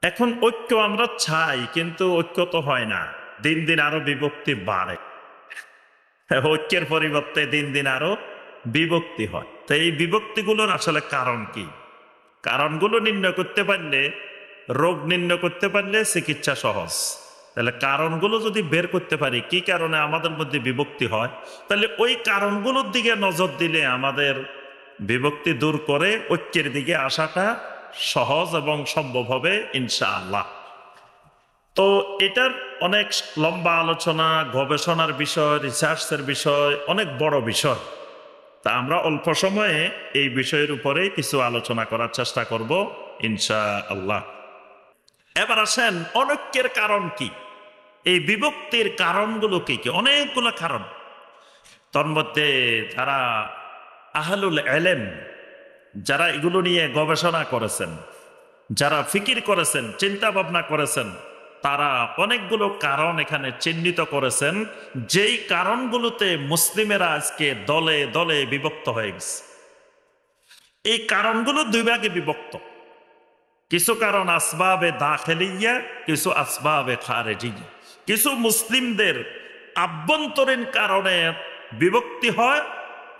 এখন ঐক্য আমরা চাই, কিন্তু ঐক্য তো হয় না, দিন দিন আরো বিভক্তি বাড়ে। ঐক্যের পরিবর্তে দিন দিন আরো বিভক্তি হয়। তো এই বিভক্তিগুলোর আসলে কারণ কি? কারণগুলো নির্ণয় করতে পারলে, রোগ নির্ণয় করতে পারলে চিকিৎসা সহজ। তাহলে কারণগুলো যদি বের করতে পারি কি কারণে আমাদের মধ্যে বিভক্তি হয়, তাহলে ওই কারণগুলোর দিকে নজর দিলে আমাদের বিভক্তি দূর করে ঐক্যের দিকে আসাটা সহজ এবং সম্ভব হবে ইনশাআল্লাহ। তো এটার অনেক লম্বা আলোচনা, গবেষণার বিষয়, রিসার্চের বিষয়, অনেক বড় বিষয়। তা আমরা অল্প সময়ে এই বিষয়ের উপরে কিছু আলোচনা করার চেষ্টা করব ইনশাআল্লাহ। এবার আসেন, অনৈক্যের কারণ কি, এই বিভক্তির কারণগুলো কি কি? অনেকগুলো কারণ। তন্মধ্যে যারা আহলুল ইলম, যারা এগুলো নিয়ে গবেষণা করেছেন, যারা ফিকির করেছেন, চিন্তা ভাবনা করেছেন, তারা অনেকগুলো কারণ এখানে চিহ্নিত করেছেন, যেই কারণগুলোতে মুসলিমেরা আজকে দলে দলে বিভক্ত হয়ে গেছে। এই কারণগুলো দুই ভাগে বিভক্ত। কিছু কারণ আসবাবে দাখিলিয়া, কিছু আসবাবে খারিজিয়া। কিছু মুসলিমদের আভ্যন্তরীণ কারণে বিভক্তি হয়,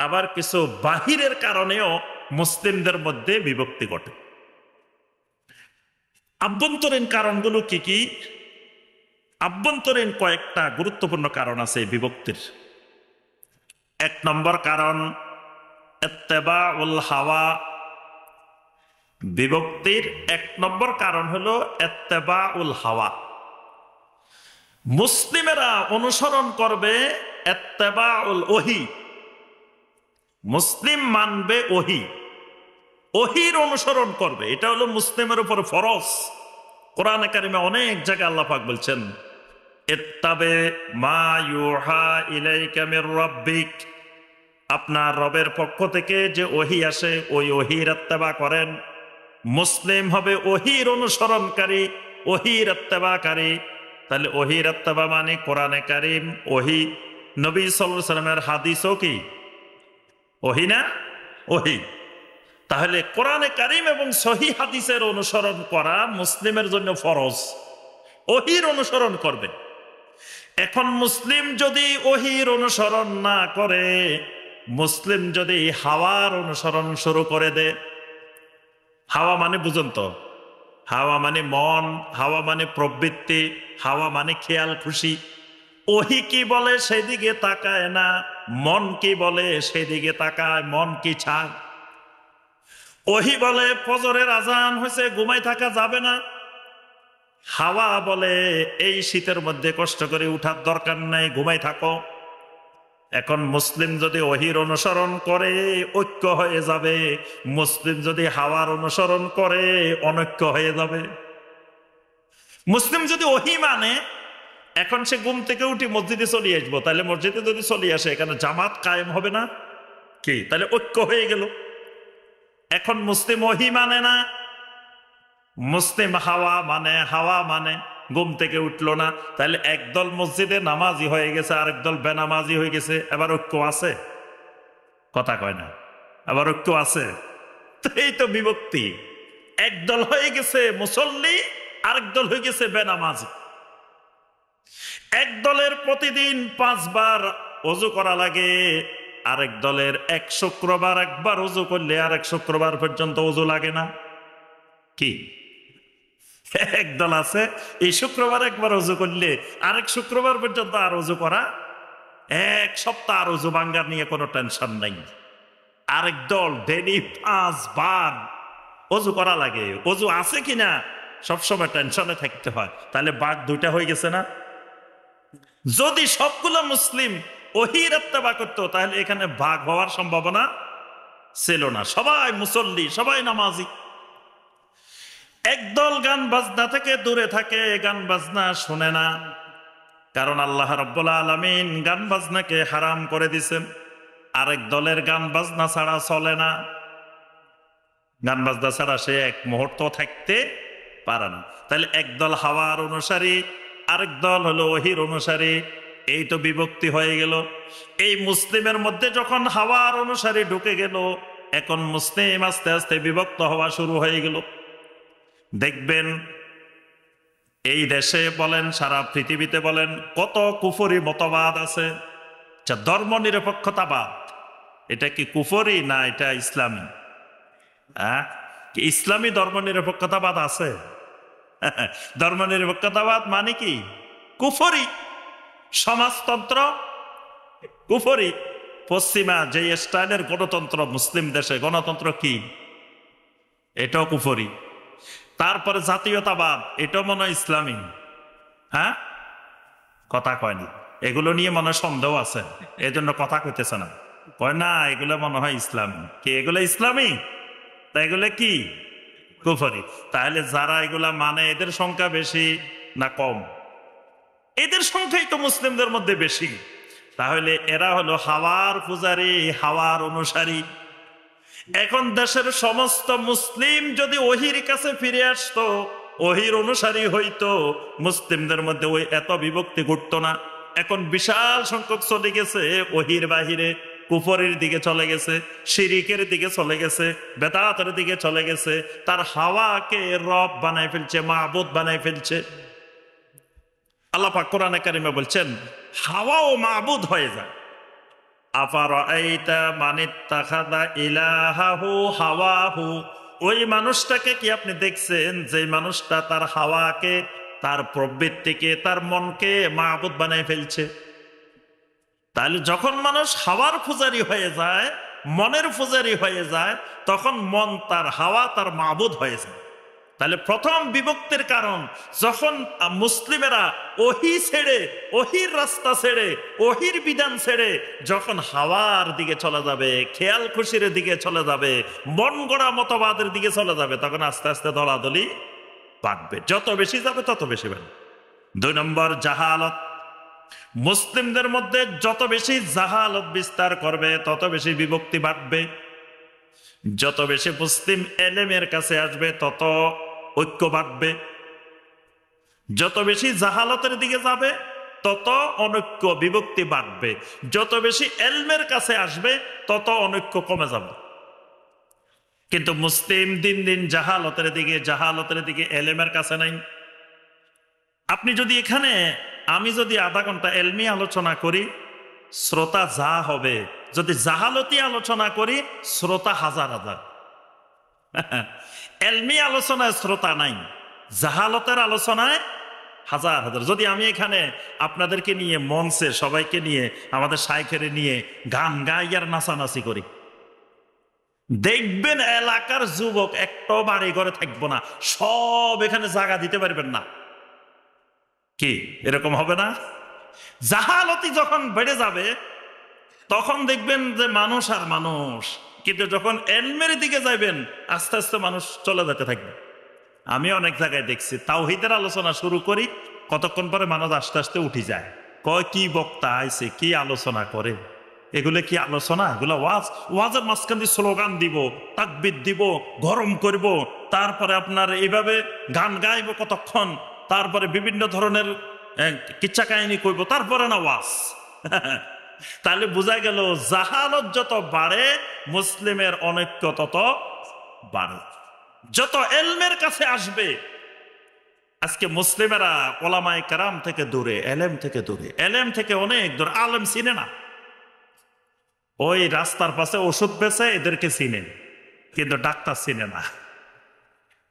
আবার কিছু বাহিরের কারণেও মুসলিমদের মধ্যে বিভক্তি ঘটে। আভ্যন্তরীণ কারণগুলো কি কি? আভ্যন্তরীণ কয়েকটা গুরুত্বপূর্ণ কারণ আছে এই বিভক্তির। এক নম্বর কারণ ইত্তেবাউল হাওয়া। বিভক্তির এক নম্বর কারণ হলো ইত্তেবাউল হাওয়া। মুসলিমেরা অনুসরণ করবে ইত্তেবাউল ওহী। মুসলিম মানবে ওহী, ওহীর অনুসরণ করবে। এটা হলো মুসলিমের উপর ফরজ। কোরআনে কারিমে অনেক জায়গায় আল্লাহ পাক বলছেন, ইত্তাবে মা ইউহা ইলাইকা মির রাব্বিক। আপনার রবের পক্ষ থেকে যে ওহী আসে ওই ওহীর ইত্তেবা করেন। মুসলিম হবে ওহীর অনুসরণকারী, ওহীর ইত্তেবাকারী। তাহলে ওহীর ইত্তেবা মানে কোরআনে কারিম, ওহী। নবী সাল্লাল্লাহু আলাইহি ওয়াসাল্লামের হাদিসও কি ওহী না? ওহী। তাহলে কোরআনে কারিম এবং সহিহ হাদিসের অনুসরণ করা মুসলিমের জন্য ফরজ। ওহীর অনুসরণ করবে। এখন মুসলিম যদি ওহীর অনুসরণ না করে, মুসলিম যদি হাওয়ার অনুসরণ শুরু করে দেয়, হাওয়া মানে বুঝুন তো, হাওয়া মানে মন, হাওয়া মানে প্রবৃত্তি, হাওয়া মানে খেয়াল খুশি। ওহী কি বলে সেদিকে তাকায় না, মন কি বলে সেদিকে তাকায়, মন কি চায়। ওহী বলে ফজরের আজান হয়েছে, ঘুমাই থাকা যাবে না। হাওয়া বলে এই শীতের মধ্যে কষ্ট করে উঠার দরকার নাই, ঘুমাই থাকো। এখন মুসলিম যদি ওহীর অনুসরণ করে ঐক্য হয়ে যাবে, মুসলিম যদি হাওয়ার অনুসরণ করে অনৈক্য হয়ে যাবে। মুসলিম যদি ওহী মানে, এখন সে ঘুম থেকে উঠি মসজিদে চলে আসবো, তাহলে মসজিদে যদি চলে আসে এখানে জামাত কায়েম হবে না কি? তাহলে ঐক্য হয়ে গেল। এখন মুসলিম ওহী মানে না, মুসলিম হাওয়া মানে, হাওয়া মানে ঘুম থেকে উঠলো না, তাহলে একদল মসজিদে নামাজি হয়ে গেছে, আরেক দল বেনামাজি হয়ে গেছে। এবার ঐক্য আছে? কথা কয় না। আবার ঐক্য আছে? তো এই তো বিভক্তি। একদল হয়ে গেছে মুসল্লি, আরেক দল হয়ে গেছে বেনামাজি। এক দলের প্রতিদিন 5 বার ওযু করা লাগে, আরেক দলের এক শুক্রবার একবার ওযু করলে আরেক শুক্রবার পর্যন্ত ওযু লাগে না কি? একদল আছে এই শুক্রবার একবার ওযু করলে আরেক শুক্রবার পর্যন্ত আর ওযু করা, এক সপ্তাহ আর ওযু ভাঙ্গার নিয়ে কোনো টেনশন নাই। আরেক দল ডেইলি 5 বার ওযু করা লাগে, ওযু আছে কিনা সবসময় টেনশনে থাকতে হয়। তাহলে ভাগ দুইটা হয়ে গেছে না? যদি সবগুলো মুসলিম ওহীর ইত্তেবা করতো তাহলে এখানে ভাগ হওয়ার সম্ভাবনা ছিল না। সবাই মুসল্লি, সবাই নামাজি। একদল গান বাজনা থেকে দূরে থাকে, গান বাজনা শুনে না, কারণ আল্লাহ রাব্বুল আলামিন গান বাজনাকে হারাম করে দিয়েছেন। আরেক দলের গান বাজনা ছাড়া চলে না, গান বাজনা ছাড়া সে এক মুহূর্ত থাকতে পারে না। তাহলে একদল হাওয়ার অনুসারী, আরেক দল হলো ওহীর অনুসারী। এই তো বিভক্তি হয়ে গেল। এই মুসলিমের মধ্যে যখন হাওয়ার অনুসারী ঢুকে গেল, এখন মুসলিম আস্তে আস্তে বিভক্ত হওয়া শুরু হয়ে গেল। দেখবেন এই দেশে বলেন, সারা পৃথিবীতে বলেন, কত কুফরি মতবাদ আছে। আচ্ছা, ধর্ম নিরপেক্ষতাবাদ এটা কি কুফরি না এটা ইসলামী? হ্যাঁ, কি ইসলামী ধর্ম নিরপেক্ষতাবাদ আছে? ধর্ম নিরপেক্ষতাবাদ মানে কি? কুফরি। সমাজতন্ত্র কুফরি। পশ্চিমা যে স্টাইলের গণতন্ত্র, মুসলিম দেশে গণতন্ত্র কি? এটাও কুফরি। তারপরে জাতীয়তাবাদ, এটাও মনে হয় ইসলামী। হ্যাঁ, কথা কয়নি। এগুলো নিয়ে মনে হয় সন্দেহ আছে, এই জন্য কথা কইতেছে না। কয় না এগুলো মনে হয় ইসলামী। কি এগুলো ইসলামী? তা এগুলো কি? কুফরি। তাহলে যারা এগুলা মানে এদের সংখ্যা বেশি না কম? এদের সংখ্যাই তো মুসলিমদের মধ্যে বেশি। তাহলে এরা হলো হাওয়ার পূজারী, হাওয়ার অনুসারী। এখন দেশের সমস্ত মুসলিম যদি ওহির কাছে ফিরে আসতো, ওহির অনুসারী হইতো, মুসলিমদের মধ্যে ওই এত বিভক্তি ঘটতো না। এখন বিশাল সংখ্যক চলে গেছে ওহির বাহিরে, কুফরের দিকে চলে গেছে, শিরিকের দিকে চলে গেছে, বেদাতের দিকে চলে গেছে। তার হাওয়াকে রব বানায় ফেলছে, মাবুদ বানায় ফেলছে। আল্লাহ পাক কোরআনে কারিমে বলছেন হাওয়াও মাবুদ হয়ে যায়। আফারাআইতা মানিত্তাখাযা ইলাহাহু হাওয়াহু, ওই মানুষটাকে কি আপনি দেখছেন যে মানুষটা তার হাওয়াকে, তার প্রবৃত্তিকে, তার মনকে মাবুদ বানায় ফেলছে? তাহলে যখন মানুষ হাওয়ার পূজারী হয়ে যায়, মনের পূজারী হয়ে যায়, তখন মন তার হাওয়া তার মাবুদ হয়ে যায়। তাহলে প্রথম বিভক্তির কারণ, যখন মুসলিমেরা ওহি ছেড়ে, ওহির রাস্তা ছেড়ে, ওহির বিধান ছেড়ে যখন হাওয়ার দিকে চলে যাবে, খেয়াল খুশির দিকে চলে যাবে, মন গড়া মতবাদের দিকে চলে যাবে, তখন আস্তে আস্তে দলাদলি বাড়বে। যত বেশি যাবে তত বেশি বাড়বে। 2 নম্বর জাহালত। মুসলিমদের মধ্যে যত বেশি জাহালত বিস্তার করবে তত বেশি বিভক্তি বাড়বে। যত বেশি মুসলিম এলেমের কাছে আসবে তত ঐক্য বাড়বে। যত বেশি জাহালতের দিকে যাবে তত অনৈক্য, বিভক্তি বাড়বে। যত বেশি এলমের কাছে আসবে তত অনৈক্য কমে যাবে। কিন্তু মুসলিম দিন দিন জাহালতের দিকে, এলেমের কাছে নাই। আপনি যদি এখানে, আমি যদি আধা ঘন্টা এলমি আলোচনা করি, শ্রোতা যা হবে। যদি জাহালতি আলোচনা করি, শ্রোতা হাজার হাজার। এলমি আলোচনায় শ্রোতা নাই, জাহালতের আলোচনায় হাজার হাজার। যদি আমি এখানে আপনাদেরকে নিয়ে মঞ্চে সবাইকে নিয়ে, আমাদের শাইখের নিয়ে গান গাই আর নাচানাচি করি, দেখবেন এলাকার যুবক একটাও বাড়ি ঘরে থাকবো না, সব এখানে জায়গা দিতে পারবেন না। কি এরকম হবে না? জাহালতি যখন বেড়ে যাবে তখন দেখবেন যে মানুষ আর মানুষ। কিন্তু যখন এলমের দিকে যাইবেন, আস্তে আস্তে মানুষ চলে যেতে থাকবে। আমি অনেক জায়গায় দেখছি, তাওহীদের আলোচনা শুরু করি, কতক্ষণ পরে মানুষ আস্তে আস্তে উঠে যায়। কয় কি বক্তা আইছে, কি আলোচনা করে, এগুলো কি আলোচনা? এগুলো ওয়াজ। ওয়াজের মাঝখান দিয়ে স্লোগান দিব, তাকবীর দিব, গরম করব, তারপরে আপনার এইভাবে গান গাইব কতক্ষণ, তারপরে বিভিন্ন ধরনের কিচ্ছা কাহিনী করব, তারপরে না ওয়াজ। তাহলে বোঝা গেল জাহালত যত বাড়ে মুসলিমের অনৈক্য তত বাড়ে। যত এলমের কাছে আসবে, আজকে মুসলিমেরা ওলামায়ে কেরাম থেকে দূরে, এলেম থেকে দূরে, এলেম থেকে অনেক দূরে। আলেম চিনে না, ওই রাস্তার পাশে ওষুধ বেচে এদেরকে চিনে, কিন্তু ডাক্তার চিনে না,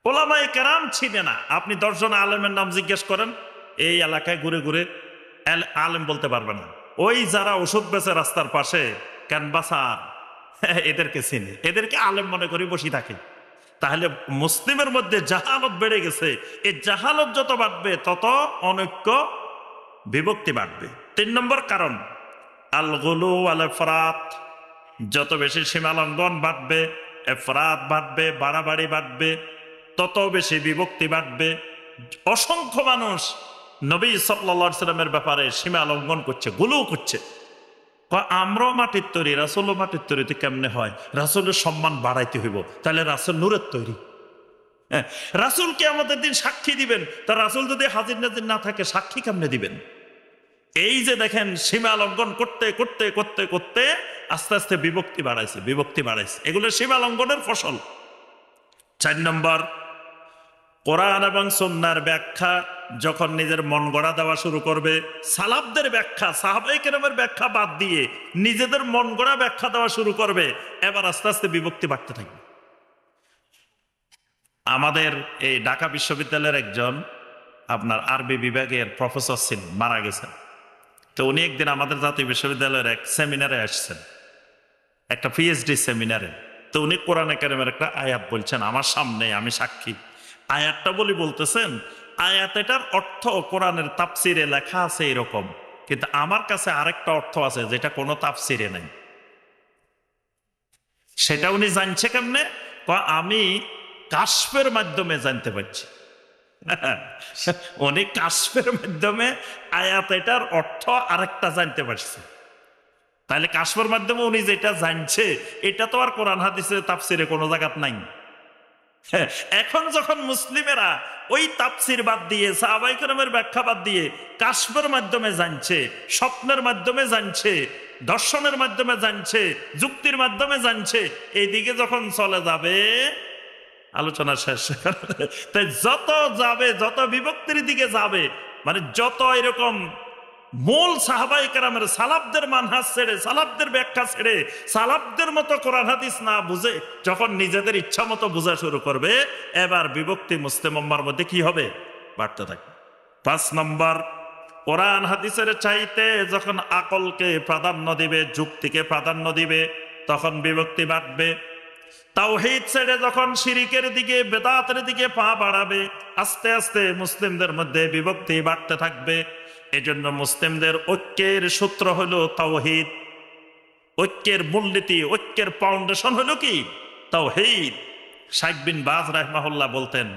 ওলামায়ে কেরাম চিনে না। আপনি 10 জন আলেমের নাম জিজ্ঞেস করেন, এই এলাকায় ঘুরে ঘুরে আলেম বলতে পারবে না। ওই যারা ওষুধ বেচে রাস্তার পাশে, ক্যানভাসার, এদেরকে চিনে, এদেরকে আলেম মনে করি বসে থাকে। তাহলে মুসলিমের মধ্যে জাহালত বেড়ে গেছে। এই জাহালত যত বাড়বে তত অনৈক্য, বিভক্তি বাড়বে। 3 নম্বর কারণ আল গুলু আল ইফরাত। যত বেশি সীমালঙ্ঘন বাড়বে, ইফরাত বাড়বে, বাড়াবাড়ি বাড়বে, তত বেশি বিভক্তি বাড়বে। অসংখ্য মানুষ নবী সাল্লাল্লাহু আলাইহি সাল্লামের ব্যাপারে সীমা লঙ্ঘন করছে, গুলু করছে। আমরাও মাটির তৈরি, রাসূলও মাটির তৈরিতে কেমনে হয়? রাসূলের সম্মান বাড়াইতে হইব, তাহলে রাসূল নূরের তৈরি। রাসূলকে আমাদের দিন সাক্ষী দিবেন, তা রাসূল যদি হাজির নাজির না থাকে সাক্ষী কেমনে দিবেন? এই যে দেখেন সীমা লঙ্ঘন করতে করতে করতে করতে আস্তে আস্তে বিভক্তি বাড়াইছে। এগুলো সীমা লঙ্ঘনের ফসল। 4 নম্বর কোরআন এবং সুন্নাহর ব্যাখ্যা যখন নিজের মন গড়া দেওয়া শুরু করবে, সালাফদের ব্যাখ্যা, সাহাবায়ে কেরামের ব্যাখ্যা বাদ দিয়ে নিজেদের মন গড়া ব্যাখ্যা দেওয়া শুরু করবে, এবার আস্তে আস্তে বিভক্তি বাড়তে থাকবে। আমাদের এই ঢাকা বিশ্ববিদ্যালয়ের একজন আপনার আরবি বিভাগের প্রফেসর ছিলেন, মারা গেছেন। তো উনি একদিন আমাদের জাতীয় বিশ্ববিদ্যালয়ের এক সেমিনারে আসছেন, একটা পিএইচডি সেমিনারে। তো উনি কোরআনে কারিমের একটা আয়াত বলছেন আমার সামনে, আমি সাক্ষী। আয়াতটা বলতেছেন, আয়াত এটার অর্থ কোরআনের তাফসিরে লেখা আছে এরকম, কিন্তু আমার কাছে আরেকটা অর্থ আছে যেটা কোনো তাফসিরে নাই। সেটা উনি জানছে কেমনে? আমি কাশফের মাধ্যমে জানতে পারছি। উনি কাশফের মাধ্যমে আয়াত এটার অর্থ আরেকটা জানতে পারছে। তাহলে কাশফের মাধ্যমে উনি যেটা জানছে এটা তো আর কোরআন হাদিসের তাফসিরে কোনো জায়গাত নাই। এখন যখন মুসলিমেরা ওই তাফসির বাদ দিয়ে, সাহাবায়ে কেরামের ব্যাখ্যা বাদ দিয়ে কাশফের মাধ্যমে জানছে, স্বপ্নের মাধ্যমে জানছে, দর্শনের মাধ্যমে জানছে, যুক্তির মাধ্যমে জানছে, এইদিকে যখন চলে যাবে আলোচনা শেষ। তাই যত যাবে, যত বিভক্তির দিকে যাবে, মানে যত এরকম মূল সাহাবায়ে কেরামের সালাফদের মানহাজ ছেড়ে, সালাফদের ব্যাখ্যা ছেড়ে, সালাফদের মতো কোরআন হাদিস না বুঝে যখন নিজেদের ইচ্ছা মতো বোঝা শুরু করবে, এবার বিভক্তি মুসলিম উম্মার মধ্যে কি হবে? বাড়তে থাকবে। 5 নম্বর, কোরআন হাদিসের চাইতে যখন আকলকে প্রাধান্য দিবে, যুক্তিকে প্রাধান্য দিবে, তখন বিভক্তি বাড়বে। তাওহীদ ছেড়ে যখন শিরিকের দিকে, বেদাতের দিকে পা বাড়াবে, আস্তে আস্তে মুসলিমদের মধ্যে বিভক্তি বাড়তে থাকবে। এজন্য মুসলিমদের ঐক্যের সূত্র হলো তাওহীদ। ঐক্যের মূলনীতি, ঐক্যের ফাউন্ডেশন হলো কি? তাওহীদ। শাইখ বিন বাজ রাহিমাহুল্লাহ বলতেন,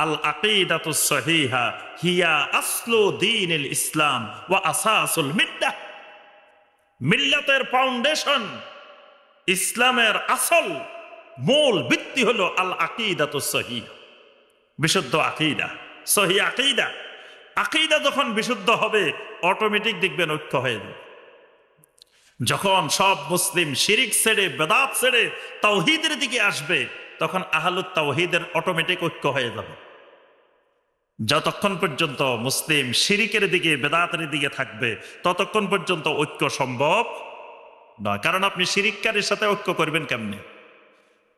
আল আকিদাতুস সহিহা হিয়া আসলু দীনিল ইসলাম ওয়া আসাসুল মিল্লাহ। মিল্লাতের ফাউন্ডেশন, ইসলামের আসল মূল ভিত্তি হলো আল আকিদাতুস সহিহা, বিশুদ্ধ আকীদা, সহিহ আকীদা। আকীদা যখন বিশুদ্ধ হবে, অটোমেটিক দেখবেন ঐক্য হয়ে যাবে। যখন সব মুসলিম শিরিক ছেড়ে, বেদাত ছেড়ে তাওহীদের দিকে আসবে, তখন আহলুত তাওহীদের অটোমেটিক ঐক্য হয়ে যাবে। যতক্ষণ পর্যন্ত মুসলিম শিরিকের দিকে, বেদাতের দিকে থাকবে, ততক্ষণ পর্যন্ত ঐক্য সম্ভব নয়। কারণ আপনি শিরিককারীর সাথে ঐক্য করবেন কেমনে?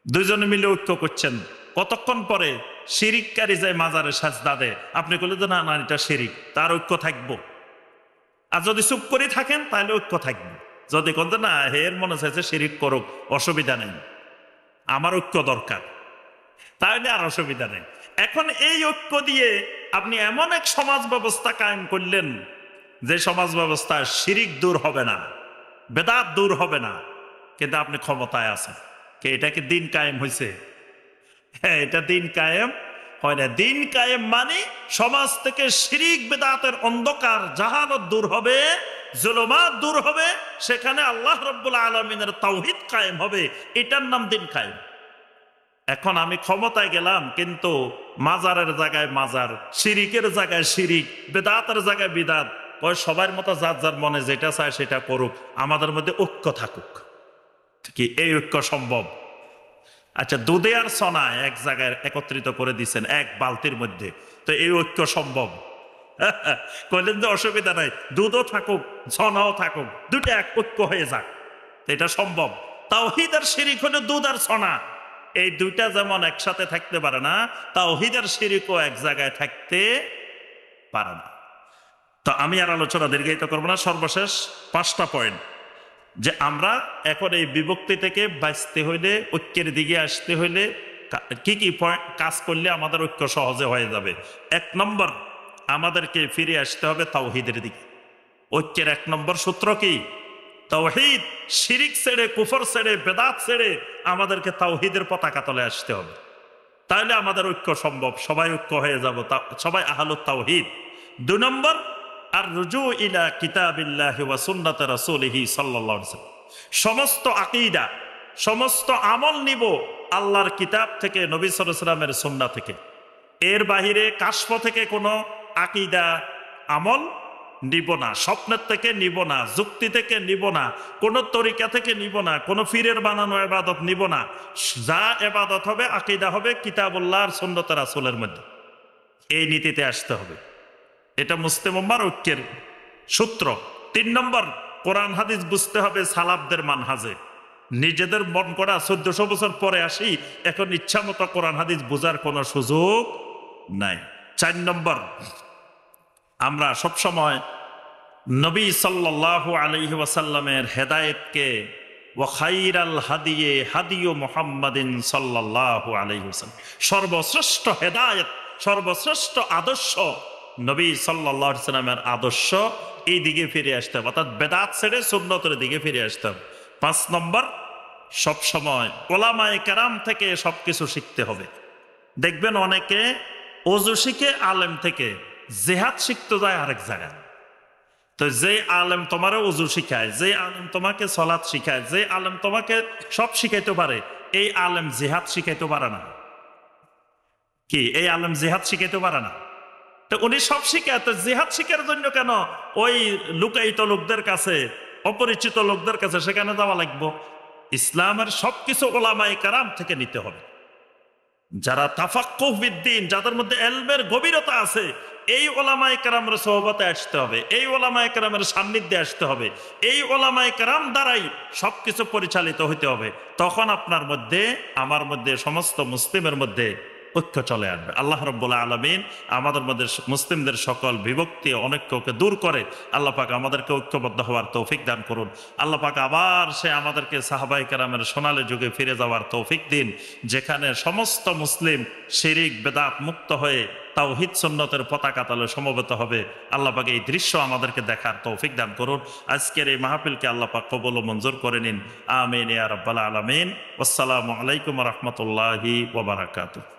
দুইজনে মিলে ঐক্য করছেন, কতক্ষণ পরে শিরিককারী যায় মাজারে সাজদা দেয়, আপনি বললেন যে না না এটা শিরিক, তার ঐক্য থাকবো। আর যদি চুপ করে থাকেন তাহলে ঐক্য থাকবে। যদি বলতে না এর মনে চাইছে শিরিক করুক, অসুবিধা নেই, আমার ঐক্য দরকার, তাহলে আর অসুবিধা নেই। এখন এই ঐক্য দিয়ে আপনি এমন এক সমাজ ব্যবস্থা কায়েম করলেন যে সমাজ ব্যবস্থা শিরিক দূর হবে না, বেদাত দূর হবে না, কিন্তু আপনি ক্ষমতায় আছেন। কে এটা কি দিন কায়েম হয়েছে? হ্যাঁ, এটা দিন কায়েম হয় না। দিন কায়েম মানে সমাজ থেকে শিরিক বেদাতের অন্ধকার, জাহালত দূর হবে, জুলুমাত দূর হবে, সেখানে আল্লাহ রাব্বুল আলামিনের তাওহীদ কায়েম হবে, এটার নাম দিন কায়েম। এখন আমি ক্ষমতায় গেলাম, কিন্তু মাজারের জায়গায় মাজার, শিরিকের জায়গায় শিরিক, বেদাতের জায়গায় বিদাত, ওই সবার মতো যার যার মনে যেটা চায় সেটা করুক, আমাদের মধ্যে ঐক্য থাকুক। কি এই ঐক্য সম্ভব? আচ্ছা, দুধে আর সোনা এক জায়গায় একত্রিত করে দিচ্ছেন এক বালতির মধ্যে, তো এই ঐক্য সম্ভব? কইলেন যে অসুবিধা নাই, দুধও থাকুক সোনাও থাকুক, দুটো এক ঐক্য হয়ে যাক, এটা সম্ভব। তাওহীদ আর শিরিক হলো দুধ আর সোনা, এই দুইটা যেমন একসাথে থাকতে পারে না, তাওহীদ আর শিরিকও এক জায়গায় থাকতে পারে না। তো আমি আর আলোচনা দীর্ঘায়িত করবো না। সর্বশেষ 5টা পয়েন্ট, যে আমরা এখন এই বিভক্তি থেকে বাঁচতে হইলে, ঐক্যের দিকে আসতে হইলে কি কি কাজ করলে আমাদের ঐক্য সহজে হয়ে যাবে। 1 নম্বর, আমাদেরকে ফিরে আসতে হবে তাওহীদের দিকে। ঐক্যের 1 নম্বর সূত্র কি? তাওহীদ। শিরিক ছেড়ে, কুফর ছেড়ে, বেদাত ছেড়ে আমাদেরকে তাওহীদের পতাকা তলে আসতে হবে, তাহলে আমাদের ঐক্য সম্ভব, সবাই ঐক্য হয়ে যাব, সবাই আহলুত তাওহীদ। 2 নম্বর, আর রুজু ইলা কিতাবিল্লাহি ওয়া সুন্নাতি রাসূলিহি সাল্লাল্লাহু আলাইহি ওয়াসাল্লাম। সমস্ত আকীদা, সমস্ত আমল নিব আল্লাহর কিতাব থেকে, নবী সাল্লাল্লাহু আলাইহি ওয়াসাল্লামের সুন্নাহ থেকে। এর বাহিরে কাশফ থেকে কোনো আকীদা আমল নিব না, স্বপ্নের থেকে নিব না, যুক্তি থেকে নিব না, কোনো তরিকা থেকে নিব না, কোনো পীরের বানানো ইবাদত নিব না। যা ইবাদত হবে, আকীদা হবে কিতাবুল্লাহ আর সুন্নাতে রাসূলের মধ্যে। এই নীতিতে আসতে হবে। এটা মুসলিম উম্মার ঐক্যের সূত্র। 3 নম্বর, কোরআন হাদিস বুঝতে হবে সালাফদের মানহাজে। নিজেদের মন করা 1400 বছর পরে আসি, এখন ইচ্ছা মতো কোরআন হাদিস বোঝার কোনো সুযোগ নাই। 4 নম্বর, আমরা সবসময় নবী সাল্লাল্লাহু আলাইহি ওয়াসাল্লামের হেদায়েতকে ওয়া খাইরাল হাদিয়ে হাদিয়ু মুহাম্মাদিন সাল্লাল্লাহু আলাইহি ওয়াসাল্লাম, সর্বশ্রেষ্ঠ হেদায়েত, সর্বশ্রেষ্ঠ আদর্শ নবী সাল্লাল্লাহু আলাইহি ওয়াসাল্লামের আদর্শ, এই দিকে ফিরে আসতে হবে, অর্থাৎ বেদাত ছেড়ে সুন্নতের দিকে ফিরে আসতে হবে। 5 নম্বর, সবসময় ওলামায়ে কেরাম থেকে সবকিছু শিখতে হবে। দেখবেন অনেকে ওযু শিখে আলেম থেকে, জিহাদ শিখতে যায় আরেক জায়গায়। তো যে আলেম তোমারও ওযু শিখায়, যে আলেম তোমাকে সালাত শিখায়, যে আলেম তোমাকে সব শিখাইতে পারে, এই আলেম জিহাদ শিখাইতে পারে না। কি এই আলেম জিহাদ শিখাইতে পারে না? তো উনি সব শিখায়, তো জিহাদ শিখার জন্য কেন ওই লুকায়িত লোকদের কাছে, অপরিচিত লোকদের কাছে সেখানে যাওয়া লাগবে? ইসলামের সবকিছু ওলামায়ে কেরাম থেকে নিতে হবে। যারা তাফাক্কুহ বিদ্দীন, যাদের মধ্যে ইলমের গভীরতা আছে, এই ওলামায়ে কেরামের সোহবতে আসতে হবে, এই ওলামায়ে কেরামের সান্নিধ্যে আসতে হবে, এই ওলামায়ে কেরাম দ্বারাই সবকিছু পরিচালিত হইতে হবে। তখন আপনার মধ্যে, আমার মধ্যে, সমস্ত মুসলিমের মধ্যে ঐক্য চলে আসবে। আল্লাহ রাব্বুল আলামিন আমাদের মধ্যে মুসলিমদের সকল বিভক্তি অনৈক্যকে দূর করে আল্লাহ পাক আমাদেরকে ঐক্যবদ্ধ হওয়ার তৌফিক দান করুন। আল্লাহ পাক আবার সে আমাদেরকে সাহাবায়ে কেরামের সোনালী যুগে ফিরে যাওয়ার তৌফিক দিন, যেখানে সমস্ত মুসলিম শিরিক বেদাত মুক্ত হয়ে তাওহীদ সুন্নতের পতাকা তলে সমবেত হবে। আল্লাহ পাক এই দৃশ্য আমাদেরকে দেখার তৌফিক দান করুন। আজকের এই মাহফিলকে আল্লাহ পাক কবুল ও মঞ্জুর করে নিন। আমিন ইয়া রাব্বাল আলামিন। আসসালামু আলাইকুম ওয়া রাহমাতুল্লাহি ওয়া বারাকাতুহু।